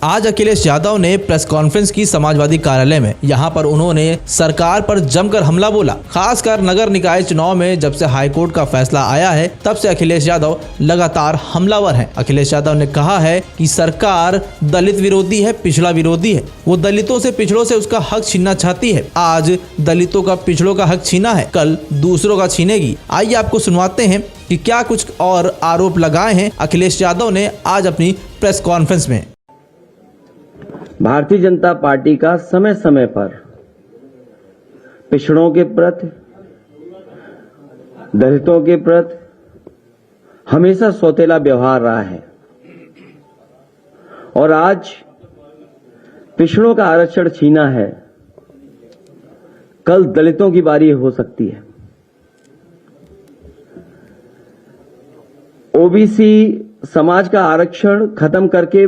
आज अखिलेश यादव ने press conference की समाजवादी कार्यालय में। यहाँ पर उन्होंने सरकार पर जमकर हमला बोला। खासकर नगर निकाय चुनाव में जब से हाईकोर्ट का फैसला आया है तब से अखिलेश यादव लगातार हमलावर हैं। अखिलेश यादव ने कहा है कि सरकार दलित विरोधी है, पिछड़ा विरोधी है। वो दलितों से, पिछड़ों से उसका हक छीनना चाहती है। आज दलितों का, पिछड़ों का हक छीना है, कल दूसरों का छीनेगी। आइए आपको सुनवाते हैं कि क्या कुछ और आरोप लगाए हैं अखिलेश यादव ने आज अपनी प्रेस कॉन्फ्रेंस में। भारतीय जनता पार्टी का समय समय पर पिछड़ों के प्रति, दलितों के प्रति हमेशा सौतेला व्यवहार रहा है और आज पिछड़ों का आरक्षण छीना है, कल दलितों की बारी हो सकती है। ओबीसी समाज का आरक्षण खत्म करके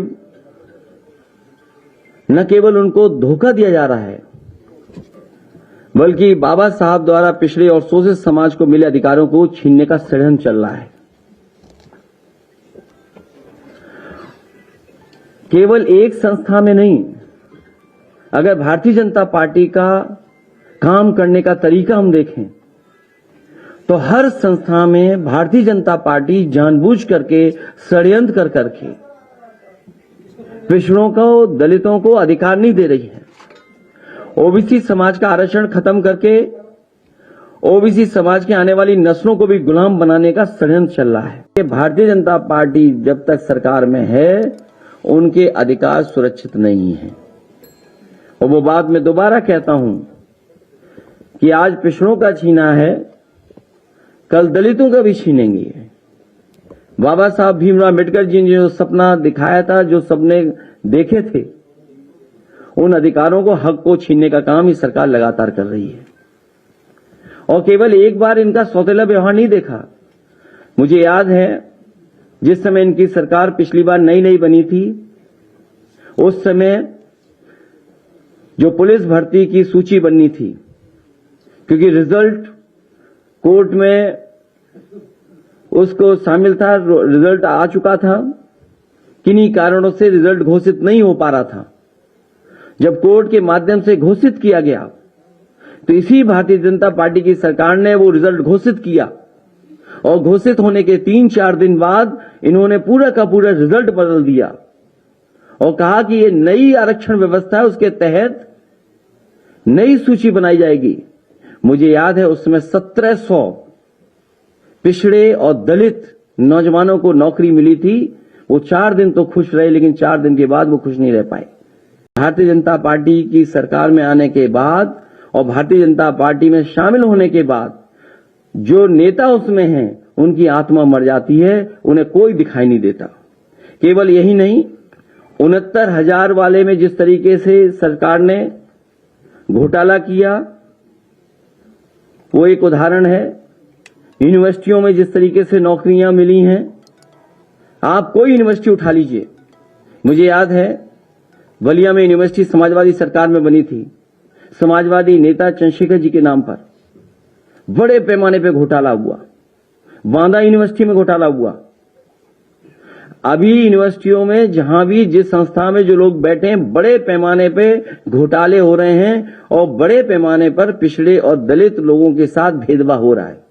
न केवल उनको धोखा दिया जा रहा है बल्कि बाबा साहब द्वारा पिछड़े और शोषित समाज को मिले अधिकारों को छीनने का षड्यंत्र चल रहा है। केवल एक संस्था में नहीं, अगर भारतीय जनता पार्टी का काम करने का तरीका हम देखें तो हर संस्था में भारतीय जनता पार्टी जानबूझ करके षड्यंत्र कर करके पिछड़ों को, दलितों को अधिकार नहीं दे रही है। ओबीसी समाज का आरक्षण खत्म करके ओबीसी समाज के आने वाली नस्लों को भी गुलाम बनाने का षड्यंत्र चल रहा है। भारतीय जनता पार्टी जब तक सरकार में है उनके अधिकार सुरक्षित नहीं है। और वो बात मैं दोबारा कहता हूं कि आज पिछड़ों का छीना है, कल दलितों का भी छीनेंगे। बाबा साहब भीमराव अम्बेडकर जी ने जो सपना दिखाया था, जो सपने देखे थे, उन अधिकारों को, हक को छीनने का काम ही सरकार लगातार कर रही है। और केवल एक बार इनका सौतेला व्यवहार नहीं देखा। मुझे याद है जिस समय इनकी सरकार पिछली बार नई बनी थी, उस समय जो पुलिस भर्ती की सूची बननी थी, क्योंकि रिजल्ट कोर्ट में उसको शामिल था, रिजल्ट आ चुका था, किन्हीं कारणों से रिजल्ट घोषित नहीं हो पा रहा था। जब कोर्ट के माध्यम से घोषित किया गया तो इसी भारतीय जनता पार्टी की सरकार ने वो रिजल्ट घोषित किया और घोषित होने के 3-4 दिन बाद इन्होंने पूरा का पूरा रिजल्ट बदल दिया और कहा कि ये नई आरक्षण व्यवस्था है, उसके तहत नई सूची बनाई जाएगी। मुझे याद है उस समय 1700 पिछड़े और दलित नौजवानों को नौकरी मिली थी। वो 4 दिन तो खुश रहे, लेकिन 4 दिन के बाद वो खुश नहीं रह पाए। भारतीय जनता पार्टी की सरकार में आने के बाद और भारतीय जनता पार्टी में शामिल होने के बाद जो नेता उसमें हैं उनकी आत्मा मर जाती है, उन्हें कोई दिखाई नहीं देता। केवल यही नहीं, 69,000 वाले में जिस तरीके से सरकार ने घोटाला किया वो एक उदाहरण है। यूनिवर्सिटियों में जिस तरीके से नौकरियां मिली हैं, आप कोई यूनिवर्सिटी उठा लीजिए। मुझे याद है बलिया में यूनिवर्सिटी समाजवादी सरकार में बनी थी, समाजवादी नेता चंद्रशेखर जी के नाम पर बड़े पैमाने पे घोटाला हुआ। बांदा यूनिवर्सिटी में घोटाला हुआ। अभी यूनिवर्सिटियों में जहां भी, जिस संस्था में जो लोग बैठे हैं, बड़े पैमाने पे घोटाले हो रहे हैं और बड़े पैमाने पर पिछड़े और दलित लोगों के साथ भेदभाव हो रहा है।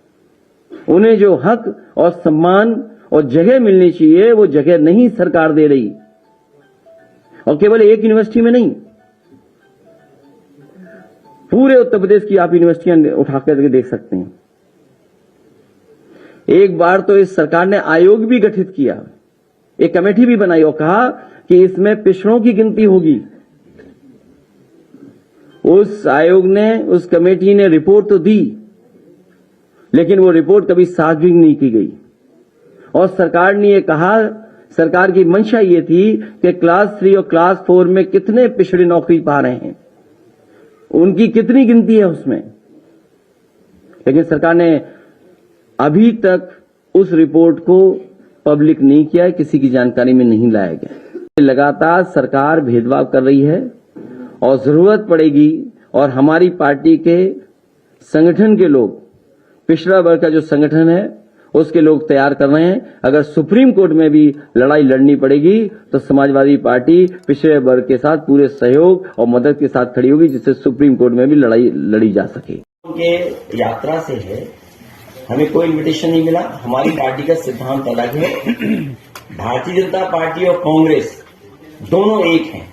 उन्हें जो हक और सम्मान और जगह मिलनी चाहिए वो जगह नहीं सरकार दे रही। और केवल एक यूनिवर्सिटी में नहीं, पूरे उत्तर प्रदेश की आप यूनिवर्सिटियां उठाकर देख सकते हैं। एक बार तो इस सरकार ने आयोग भी गठित किया, एक कमेटी भी बनाई और कहा कि इसमें पिछड़ों की गिनती होगी। उस आयोग ने, उस कमेटी ने रिपोर्ट तो दी, लेकिन वो रिपोर्ट कभी सार्वजनिक नहीं की गई। और सरकार ने ये कहा, सरकार की मंशा ये थी कि क्लास 3 और क्लास 4 में कितने पिछड़े नौकरी पा रहे हैं, उनकी कितनी गिनती है उसमें। लेकिन सरकार ने अभी तक उस रिपोर्ट को पब्लिक नहीं किया है, किसी की जानकारी में नहीं लाया गया। लगातार सरकार भेदभाव कर रही है और जरूरत पड़ेगी और हमारी पार्टी के संगठन के लोग, पिछड़ा वर्ग का जो संगठन है, उसके लोग तैयार कर रहे हैं। अगर सुप्रीम कोर्ट में भी लड़ाई लड़नी पड़ेगी तो समाजवादी पार्टी पिछड़े वर्ग के साथ पूरे सहयोग और मदद के साथ खड़ी होगी, जिससे सुप्रीम कोर्ट में भी लड़ाई लड़ी जा सके। उनके यात्रा से है, हमें कोई इनविटेशन नहीं मिला। हमारी पार्टी का सिद्धांत अलग है। भारतीय जनता पार्टी और कांग्रेस दोनों एक हैं।